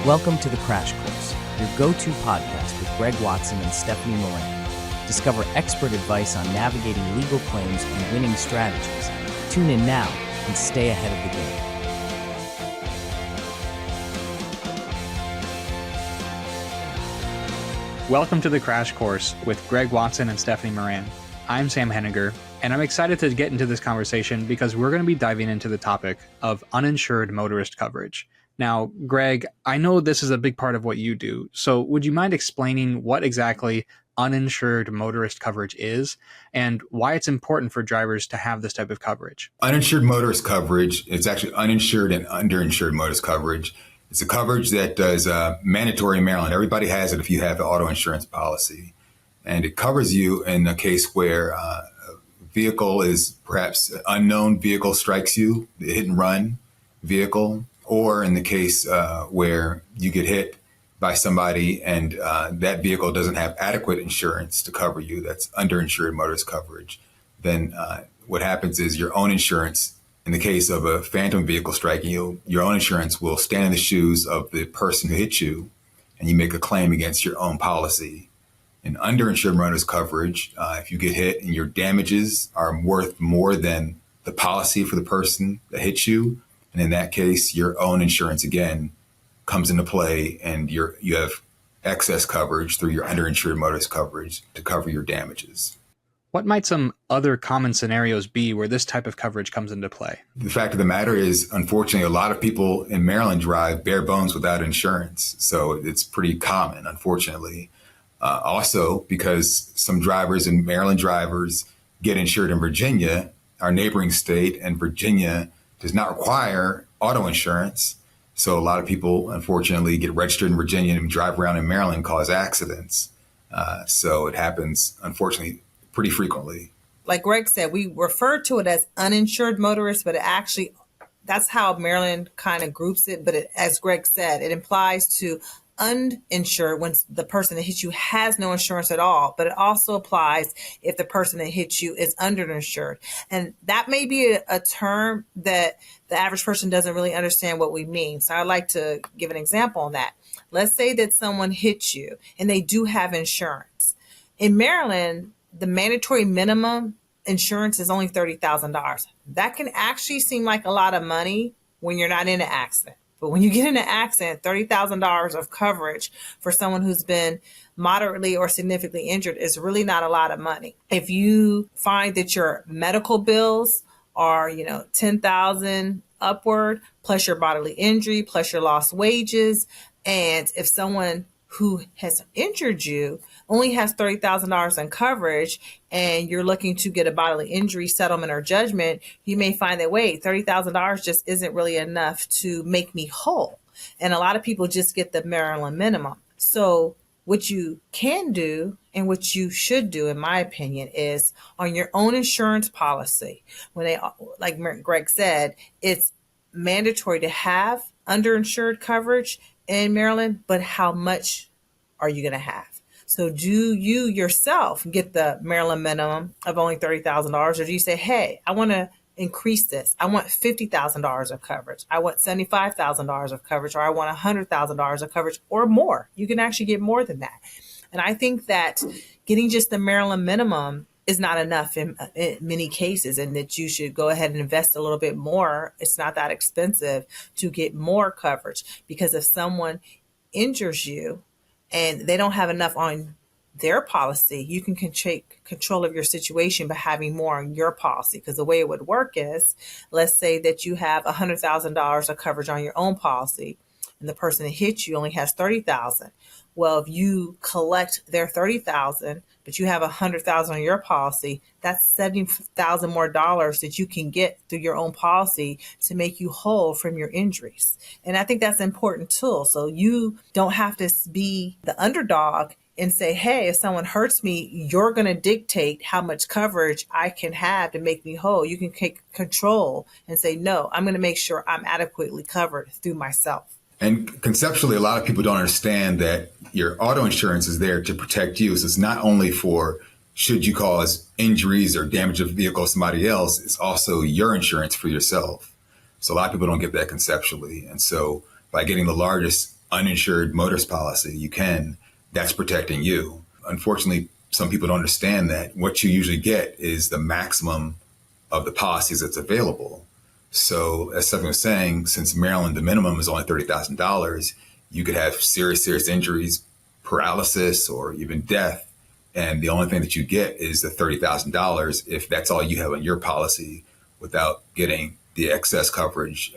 Welcome to the Crash Course, your go-to podcast with Greg Watson and Stephanie Moran. Discover expert advice on navigating legal claims and winning strategies. Tune in now and stay ahead of the game. Welcome to the Crash Course with Greg Watson and Stephanie Moran. I'm Sam Henniger, and I'm excited to get into this conversation because we're going to be diving into the topic of uninsured motorist coverage. Now, Greg, I know this is a big part of what you do, so would you mind explaining what exactly uninsured motorist coverage is and why it's important for drivers to have this type of coverage? Uninsured motorist coverage, it's actually uninsured and underinsured motorist coverage. It's a coverage that is mandatory in Maryland. Everybody has it if you have an auto insurance policy. And it covers you in a case where a vehicle is perhaps an unknown vehicle strikes you, the hit and run vehicle, or in the case where you get hit by somebody and that vehicle doesn't have adequate insurance to cover you, that's underinsured motorist coverage, then what happens is your own insurance, in the case of a phantom vehicle striking you, your own insurance will stand in the shoes of the person who hit you, and you make a claim against your own policy. In underinsured motorist coverage, if you get hit and your damages are worth more than the policy for the person that hit you, and in that case, your own insurance, again, comes into play, and you have excess coverage through your underinsured motorist coverage to cover your damages. What might some other common scenarios be where this type of coverage comes into play? The fact of the matter is, unfortunately, a lot of people in Maryland drive bare bones without insurance. So it's pretty common, unfortunately. Also, because some drivers in Maryland drivers get insured in Virginia, our neighboring state, and Virginia does not require auto insurance. So a lot of people, unfortunately, get registered in Virginia and drive around in Maryland and cause accidents. So it happens, unfortunately, pretty frequently. Like Greg said, we refer to it as uninsured motorists, but that's how Maryland kind of groups it. But as Greg said, it implies to uninsured when the person that hits you has no insurance at all, but it also applies if the person that hits you is underinsured. And that may be a term that the average person doesn't really understand what we mean. So I'd like to give an example on that. Let's say that someone hits you and they do have insurance. In Maryland, the mandatory minimum insurance is only $30,000. That can actually seem like a lot of money when you're not in an accident. But when you get in an accident, $30,000 of coverage for someone who's been moderately or significantly injured is really not a lot of money. If you find that your medical bills are, $10,000 upward, plus your bodily injury, plus your lost wages, and if someone who has injured you only has $30,000 in coverage and you're looking to get a bodily injury settlement or judgment, you may find that, wait, $30,000 just isn't really enough to make me whole. And a lot of people just get the Maryland minimum. So what you can do and what you should do, in my opinion, is on your own insurance policy, when they, like Greg said, it's mandatory to have underinsured coverage in Maryland, but how much are you going to have? So do you yourself get the Maryland minimum of only $30,000, or do you say, hey, I want to increase this. I want $50,000 of coverage. I want $75,000 of coverage, or I want $100,000 of coverage or more. You can actually get more than that. And I think that getting just the Maryland minimum is not enough in many cases, and that you should go ahead and invest a little bit more. It's not that expensive to get more coverage, because if someone injures you and they don't have enough on their policy, you can take control of your situation by having more on your policy. Because the way it would work is, let's say that you have $100,000 of coverage on your own policy, and the person that hit you only has $30,000. Well, if you collect their $30,000, but you have $100,000 on your policy, that's $70,000 more dollars that you can get through your own policy to make you whole from your injuries. And I think that's an important tool. So you don't have to be the underdog and say, hey, if someone hurts me, you're going to dictate how much coverage I can have to make me whole. You can take control and say, no, I'm going to make sure I'm adequately covered through myself. And conceptually, a lot of people don't understand that your auto insurance is there to protect you. So it's not only for should you cause injuries or damage of vehicle to somebody else, it's also your insurance for yourself. So a lot of people don't get that conceptually. And so by getting the largest uninsured motorist policy, you can. That's protecting you. Unfortunately, some people don't understand that what you usually get is the maximum of the policies that's available. So, as Stephanie was saying, since Maryland, the minimum is only $30,000, you could have serious injuries, paralysis, or even death. And the only thing that you get is the $30,000 if that's all you have on your policy without getting the excess coverage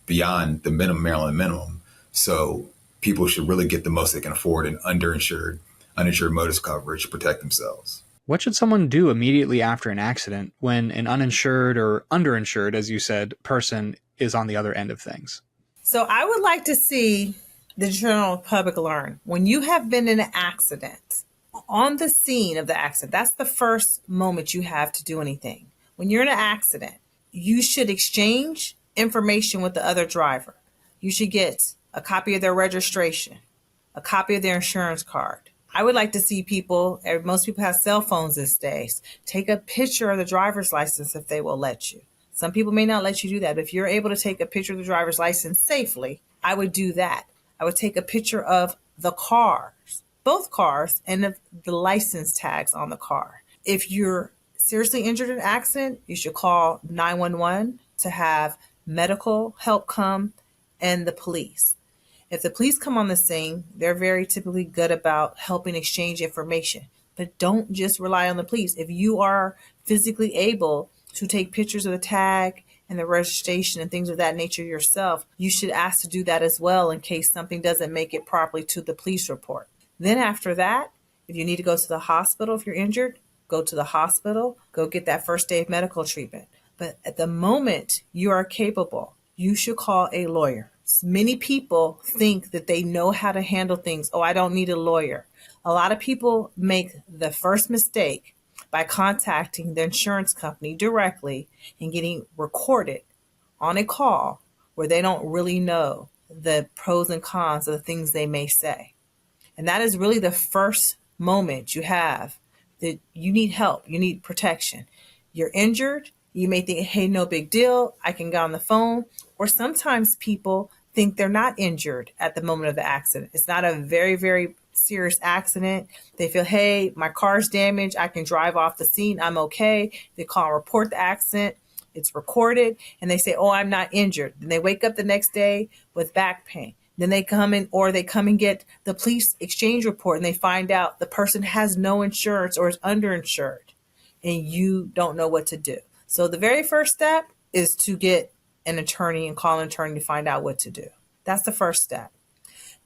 beyond the Maryland minimum. So people should really get the most they can afford in uninsured motorist coverage to protect themselves. What should someone do immediately after an accident when an uninsured or underinsured, as you said, person is on the other end of things? So I would like to see the general public learn when you have been in an accident, on the scene of the accident, that's the first moment you have to do anything. When you're in an accident, you should exchange information with the other driver. You should get a copy of their registration, a copy of their insurance card. I would like to see people, most people have cell phones these days, take a picture of the driver's license if they will let you. Some people may not let you do that, but if you're able to take a picture of the driver's license safely, I would do that. I would take a picture of the cars, both cars, and the license tags on the car. If you're seriously injured in an accident, you should call 911 to have medical help come and the police. If the police come on the scene, they're very typically good about helping exchange information. But don't just rely on the police. If you are physically able to take pictures of the tag and the registration and things of that nature yourself, you should ask to do that as well in case something doesn't make it properly to the police report. Then after that, if you need to go to the hospital, if you're injured, go to the hospital, go get that first day of medical treatment. But at the moment you are capable, you should call a lawyer. Many people think that they know how to handle things. Oh, I don't need a lawyer. A lot of people make the first mistake by contacting the insurance company directly and getting recorded on a call where they don't really know the pros and cons of the things they may say. And that is really the first moment you have that you need help, you need protection. You're injured, you may think, hey, no big deal, I can get on the phone. Or sometimes people think they're not injured at the moment of the accident. It's not a very serious accident. They feel, hey, my car's damaged, I can drive off the scene, I'm okay. They call and report the accident, it's recorded, and they say, oh, I'm not injured. Then they wake up the next day with back pain. Then they come in, or they come and get the police exchange report, and they find out the person has no insurance or is underinsured, and you don't know what to do. So the very first step is to get an attorney and call an attorney to find out what to do. That's the first step.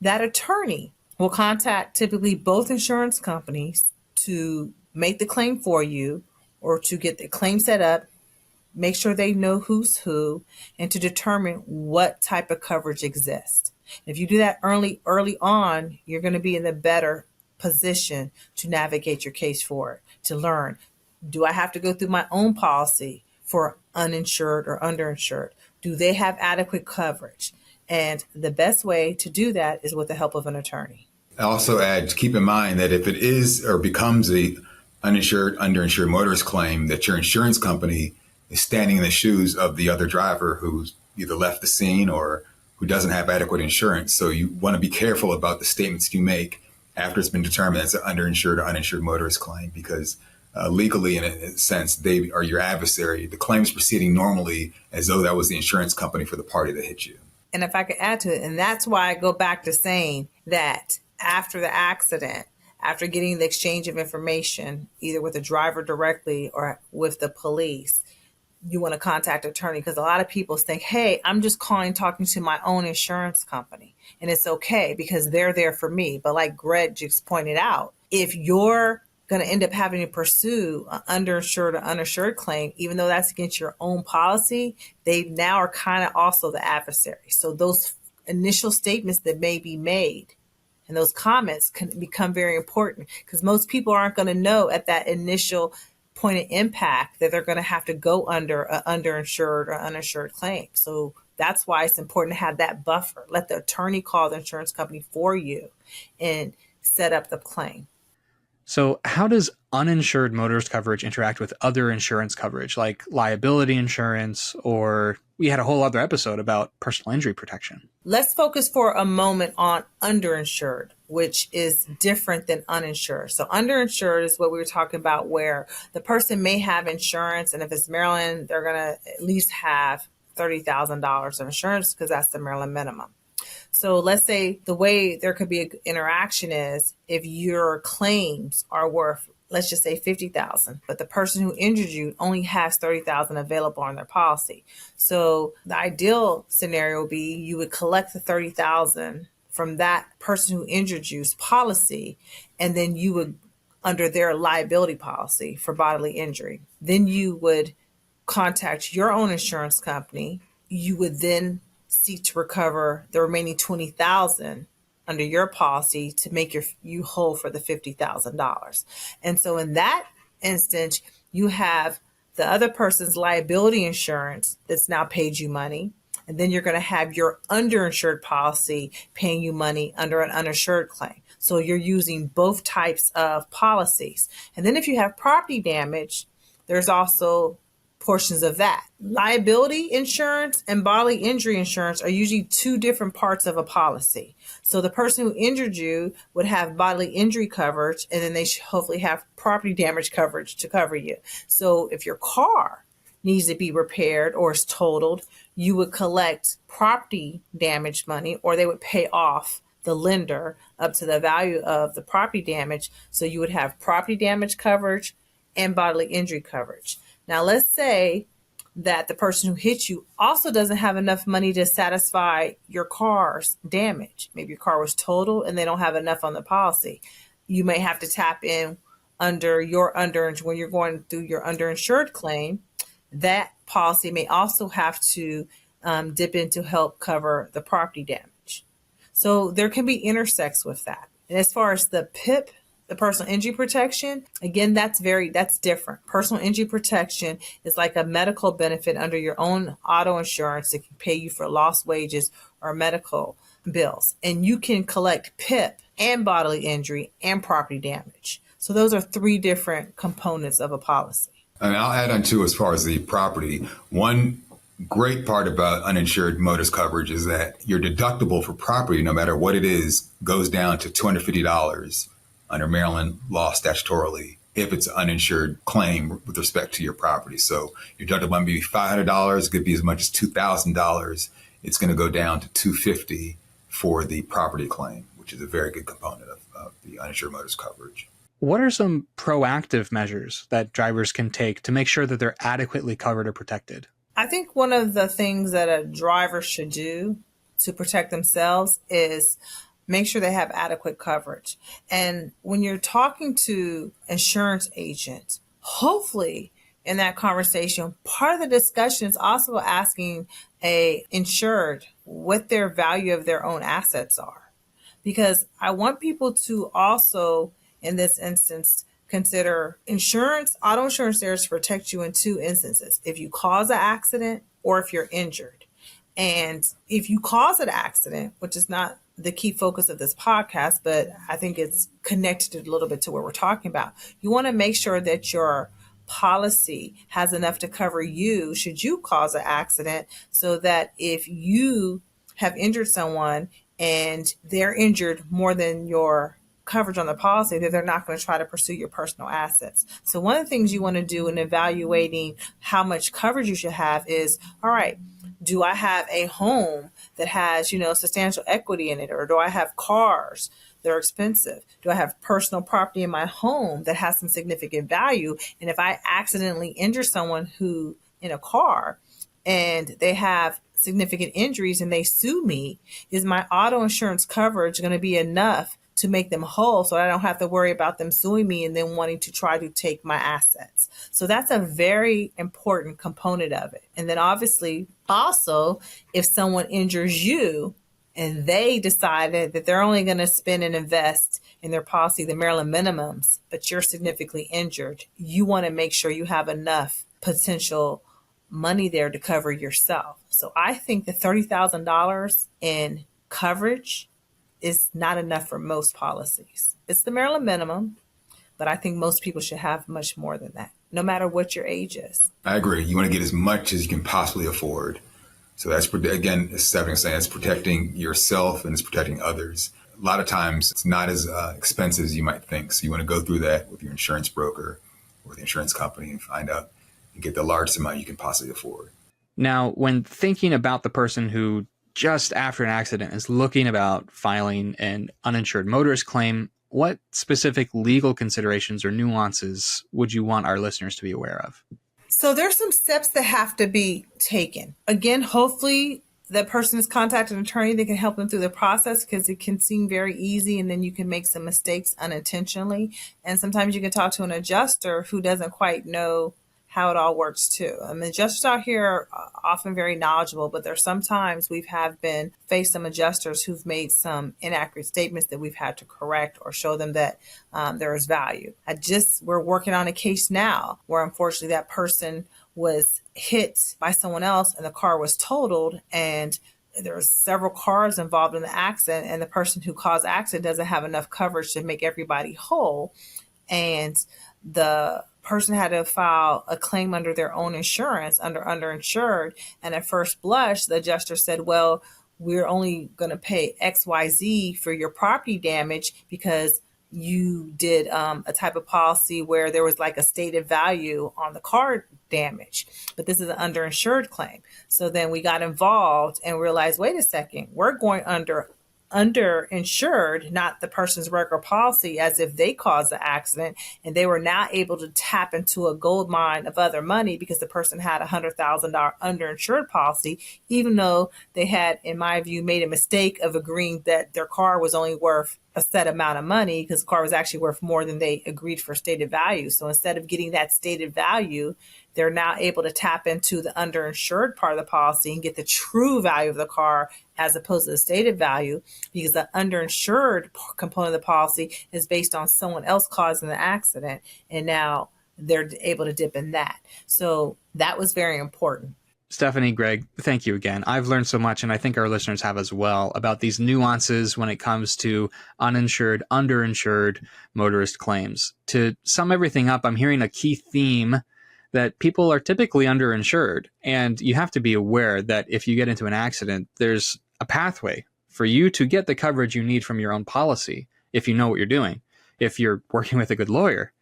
That attorney will contact typically both insurance companies to make the claim for you or to get the claim set up, make sure they know who's who, and to determine what type of coverage exists. If you do that early on, you're going to be in a better position to navigate your case forward, to learn, do I have to go through my own policy for uninsured or underinsured? Do they have adequate coverage? And the best way to do that is with the help of an attorney. I also add to keep in mind that if it is or becomes a uninsured, underinsured motorist claim, that your insurance company is standing in the shoes of the other driver who's either left the scene or who doesn't have adequate insurance. So you want to be careful about the statements you make after it's been determined it's an underinsured or uninsured motorist claim, because legally, in a sense, they are your adversary. The claim is proceeding normally as though that was the insurance company for the party that hit you. And if I could add to it, and that's why I go back to saying that after the accident, after getting the exchange of information, either with the driver directly or with the police, you want to contact an attorney, because a lot of people think, hey, I'm just talking to my own insurance company, and it's okay because they're there for me. But like Greg just pointed out, if you're going to end up having to pursue an underinsured or uninsured claim, even though that's against your own policy, they now are kind of also the adversary. So those initial statements that may be made and those comments can become very important, because most people aren't going to know at that initial point of impact that they're going to have to go under an underinsured or uninsured claim. So that's why it's important to have that buffer. Let the attorney call the insurance company for you and set up the claim. So, how does uninsured motorist coverage interact with other insurance coverage, like liability insurance, or we had a whole other episode about personal injury protection? Let's focus for a moment on underinsured, which is different than uninsured. So underinsured is what we were talking about, where the person may have insurance, and if it's Maryland, they're going to at least have $30,000 of insurance because that's the Maryland minimum. So let's say the way there could be an interaction is if your claims are worth, let's just say 50,000, but the person who injured you only has 30,000 available on their policy. So the ideal scenario would be you would collect the 30,000 from that person who injured you's policy, and then you would, under their liability policy for bodily injury, then you would contact your own insurance company. You would then seek to recover the remaining 20,000 under your policy to make you whole for the $50,000. And so in that instance, you have the other person's liability insurance that's now paid you money. And then you're going to have your underinsured policy paying you money under an uninsured claim. So you're using both types of policies. And then if you have property damage, there's also portions of that. Liability insurance and bodily injury insurance are usually two different parts of a policy. So the person who injured you would have bodily injury coverage, and then they should hopefully have property damage coverage to cover you. So if your car needs to be repaired or is totaled, you would collect property damage money, or they would pay off the lender up to the value of the property damage. So you would have property damage coverage and bodily injury coverage. Now, let's say that the person who hit you also doesn't have enough money to satisfy your car's damage. Maybe your car was totaled and they don't have enough on the policy. You may have to tap in under your when you're going through your underinsured claim. That policy may also have to dip in to help cover the property damage. So there can be intersects with that. And as far as the PIP, the personal injury protection, again, that's different. Personal injury protection is like a medical benefit under your own auto insurance that can pay you for lost wages or medical bills. And you can collect PIP and bodily injury and property damage. So those are three different components of a policy. And I'll add on too, as far as the property, one great part about uninsured motorist coverage is that your deductible for property, no matter what it is, goes down to $250 under Maryland law statutorily if it's an uninsured claim with respect to your property. So your deductible might be $500, it could be as much as $2,000. It's going to go down to $250 for the property claim, which is a very good component of the uninsured motorist coverage. What are some proactive measures that drivers can take to make sure that they're adequately covered or protected? I think one of the things that a driver should do to protect themselves is make sure they have adequate coverage. And when you're talking to insurance agents, hopefully in that conversation, part of the discussion is also asking a insured what their value of their own assets are. Because I want people to also, in this instance, consider insurance, auto insurance there to protect you in two instances. If you cause an accident or if you're injured. And if you cause an accident, which is not the key focus of this podcast, but I think it's connected a little bit to what we're talking about. You want to make sure that your policy has enough to cover you should you cause an accident, so that if you have injured someone and they're injured more than your coverage on the policy, that they're not going to try to pursue your personal assets. So one of the things you want to do in evaluating how much coverage you should have is, all right, do I have a home that has, substantial equity in it? Or do I have cars that are expensive? Do I have personal property in my home that has some significant value? And if I accidentally injure someone who in a car and they have significant injuries and they sue me, is my auto insurance coverage going to be enough to make them whole so I don't have to worry about them suing me and then wanting to try to take my assets? So that's a very important component of it. And then obviously also, if someone injures you and they decided that they're only going to spend and invest in their policy the Maryland minimums, but you're significantly injured, you want to make sure you have enough potential money there to cover yourself. So I think the $30,000 in coverage is not enough for most policies. It's the Maryland minimum, But I think most people should have much more than that, no matter what your age is. I agree. You want to get as much as you can possibly afford. So that's, again, as Stephanie was saying, it's protecting yourself and it's protecting others. A lot of times it's not as expensive as you might think. So you want to go through that with your insurance broker or the insurance company and find out and get the largest amount you can possibly afford. Now, when thinking about the person who just after an accident is looking about filing an uninsured motorist claim, what specific legal considerations or nuances would you want our listeners to be aware of? So there's some steps that have to be taken. Again, hopefully that person has contacted an attorney that can help them through the process, because it can seem very easy and then you can make some mistakes unintentionally. And sometimes you can talk to an adjuster who doesn't quite know how it all works too. I mean, adjusters out here are often very knowledgeable, but there's sometimes been faced some adjusters who've made some inaccurate statements that we've had to correct or show them that there is value. We're working on a case now where unfortunately that person was hit by someone else and the car was totaled, and there were several cars involved in the accident, and the person who caused the accident doesn't have enough coverage to make everybody whole. And the person had to file a claim under their own insurance, under underinsured. And at first blush, the adjuster said, well, we're only going to pay XYZ for your property damage because you did a type of policy where there was like a stated value on the car damage, but this is an underinsured claim. So then we got involved and realized, wait a second, we're going underinsured, not the person's regular policy, as if they caused the accident, and they were now able to tap into a gold mine of other money because the person had $100,000 underinsured policy, even though they had, in my view, made a mistake of agreeing that their car was only worth a set amount of money, because the car was actually worth more than they agreed for stated value. So instead of getting that stated value, they're now able to tap into the underinsured part of the policy and get the true value of the car as opposed to the stated value, because the underinsured component of the policy is based on someone else causing the accident. And now they're able to dip in that. So that was very important. Stephanie, Greg, thank you again. I've learned so much, and I think our listeners have as well, about these nuances when it comes to uninsured, underinsured motorist claims. To sum everything up, I'm hearing a key theme that people are typically underinsured, and you have to be aware that if you get into an accident, there's a pathway for you to get the coverage you need from your own policy if you know what you're doing, if you're working with a good lawyer.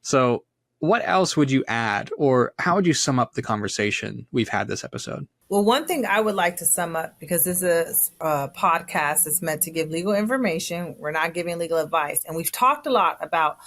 So what else would you add, or how would you sum up the conversation we've had this episode? Well, one thing I would like to sum up, because this is a podcast that's meant to give legal information. We're not giving legal advice. And we've talked a lot about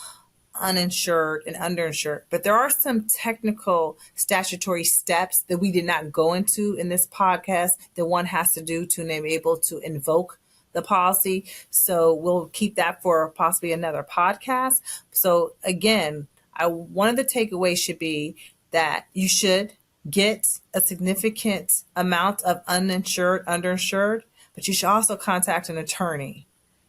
uninsured and underinsured, but there are some technical statutory steps that we did not go into in this podcast that one has to do to be able to invoke the policy. So we'll keep that for possibly another podcast. So again, one of the takeaways should be that you should get a significant amount of uninsured, underinsured, but you should also contact an attorney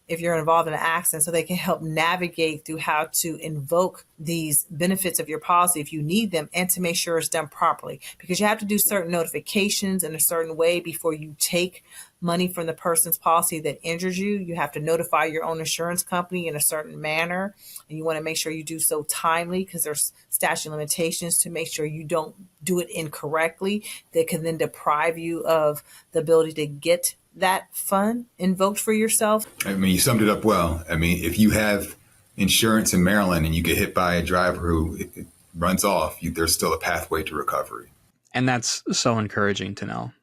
if you're involved in an accident, so they can help navigate through how to invoke these benefits of your policy if you need them, and to make sure it's done properly, because you have to do certain notifications in a certain way before you take money from the person's policy that injures you. You have to notify your own insurance company in a certain manner, and you want to make sure you do so timely, because there's statute of limitations to make sure you don't do it incorrectly that can then deprive you of the ability to get that fund invoked for yourself. I mean, you summed it up well. I mean, if you have insurance in Maryland and you get hit by a driver who it runs off, there's still a pathway to recovery. And that's so encouraging to know.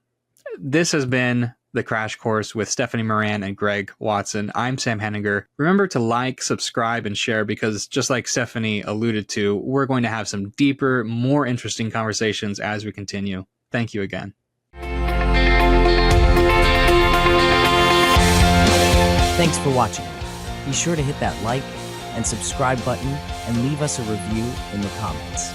This has been The Crash Course with Stephanie Moran and Greg Watson. I'm Sam Henninger. Remember to like, subscribe, and share, because just like Stephanie alluded to, we're going to have some deeper, more interesting conversations as we continue. Thank you again. Thanks for watching. Be sure to hit that like and subscribe button and leave us a review in the comments.